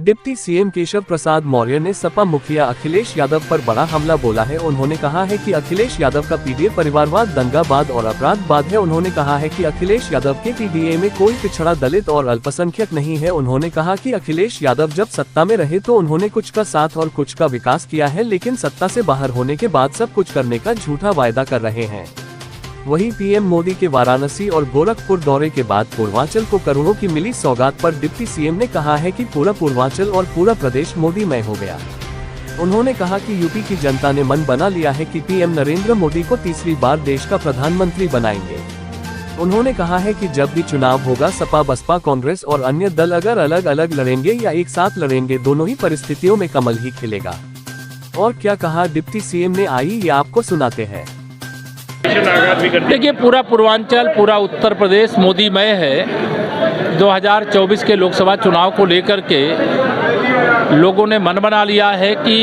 Deputy CM Keshav Prasad Maurya ने सपा मुखिया अखिलेश यादव पर बड़ा हमला बोला है। उन्होंने कहा है कि अखिलेश यादव का पीडीए परिवारवाद, दंगावाद और अपराधवाद है। उन्होंने कहा है कि अखिलेश यादव के पीडीए में कोई पिछड़ा, दलित और अल्पसंख्यक नहीं है। उन्होंने कहा कि अखिलेश यादव जब सत्ता में रहे तो उन्होंने कुछ का साथ और कुछ का विकास किया है, लेकिन सत्ता से बाहर होने के बाद सब कुछ करने का झूठा वायदा कर रहे हैं। वहीं पीएम मोदी के वाराणसी और गोरखपुर दौरे के बाद पूर्वांचल को करोड़ों की मिली सौगात पर डिप्टी सीएम ने कहा है कि पूरा पूर्वांचल और पूरा प्रदेश मोदीमय हो गया। उन्होंने कहा कि यूपी की जनता ने मन बना लिया है कि पीएम नरेंद्र मोदी को तीसरी बार देश का प्रधानमंत्री बनाएंगे। उन्होंने कहा है कि जब भी चुनाव होगा, सपा, बसपा, कांग्रेस और अन्य दल अगर अलग अलग लड़ेंगे या एक साथ लड़ेंगे, दोनों ही परिस्थितियों में कमल ही खिलेगा। और क्या कहा डिप्टी सीएम ने, आइए आपको सुनाते हैं। देखिए, पूरा पूर्वांचल, पूरा उत्तर प्रदेश मोदीमय है। 2024 के लोकसभा चुनाव को लेकर के लोगों ने मन बना लिया है कि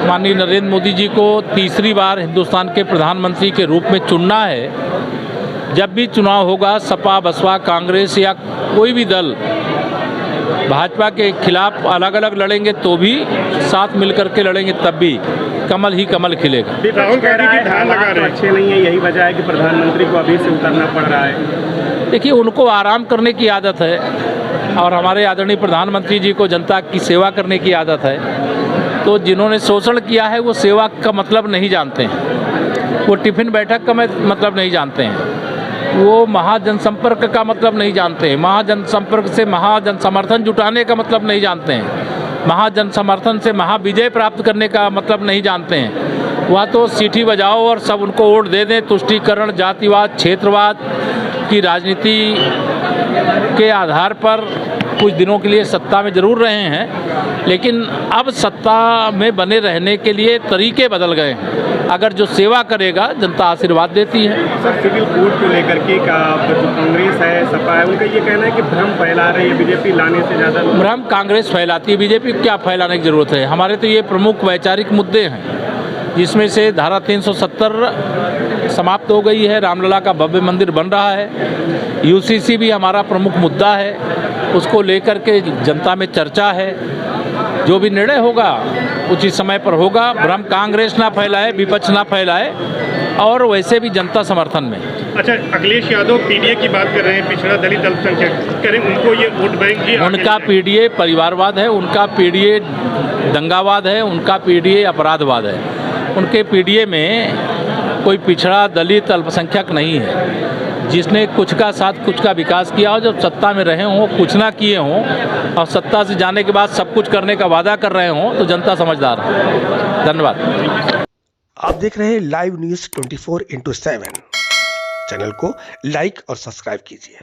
माननीय नरेंद्र मोदी जी को तीसरी बार हिंदुस्तान के प्रधानमंत्री के रूप में चुनना है। जब भी चुनाव होगा, सपा, बसपा, कांग्रेस या कोई भी दल भाजपा के खिलाफ अलग अलग लड़ेंगे तो भी साथ मिलकर के लड़ेंगे, तब भी कमल ही कमल खिलेगा। राहुल गांधी जी ध्यान लगा रहे हैं, अच्छे नहीं है, यही वजह है कि प्रधानमंत्री को अभी से उतरना पड़ रहा है। देखिए, उनको आराम करने की आदत है और हमारे आदरणीय प्रधानमंत्री जी को जनता की सेवा करने की आदत है। तो जिन्होंने शोषण किया है वो सेवा का मतलब नहीं जानते हैं, वो टिफिन बैठक का मतलब नहीं जानते हैं, वो महाजनसंपर्क का मतलब नहीं जानते हैं, महाजनसंपर्क से महाजन समर्थन जुटाने का मतलब नहीं जानते हैं, महाजन समर्थन से महाविजय प्राप्त करने का मतलब नहीं जानते हैं। वह तो सीटी बजाओ और सब उनको वोट दे दें, तुष्टीकरण, जातिवाद, क्षेत्रवाद की राजनीति के आधार पर कुछ दिनों के लिए सत्ता में जरूर रहे हैं, लेकिन अब सत्ता में बने रहने के लिए तरीके बदल गए हैं। अगर जो सेवा करेगा, जनता आशीर्वाद देती है। सर, सिविल कोड को लेकर के जो कांग्रेस है, सपा है, उनका ये कहना है कि भ्रम फैला रही है बीजेपी, लाने से ज़्यादा भ्रम कांग्रेस फैलाती है, बीजेपी क्या फैलाने की जरूरत है। हमारे तो ये प्रमुख वैचारिक मुद्दे हैं, जिसमें से धारा 370 समाप्त हो गई है, रामलला का भव्य मंदिर बन रहा है, यूसीसी भी हमारा प्रमुख मुद्दा है, उसको लेकर के जनता में चर्चा है। जो भी निर्णय होगा उचित समय पर होगा। भ्रम कांग्रेस ना फैलाए, विपक्ष ना फैलाए, और वैसे भी जनता समर्थन में। अच्छा, अखिलेश यादव पीडीए की बात कर रहे हैं, पिछड़ा, दलित, अल्पसंख्यक करें, उनको ये वोट बैंक ही उनका पीडीए परिवारवाद है, उनका पीडीए दंगावाद है, उनका पीडीए अपराधवाद है। उनके पीडीए में कोई पिछड़ा, दलित, अल्पसंख्यक नहीं है। जिसने कुछ का साथ कुछ का विकास किया हो, जब सत्ता में रहे हों, कुछ ना किए हों, और सत्ता से जाने के बाद सब कुछ करने का वादा कर रहे हों, तो जनता समझदार है। धन्यवाद। आप देख रहे हैं लाइव न्यूज 24x7। चैनल को लाइक और सब्सक्राइब कीजिए।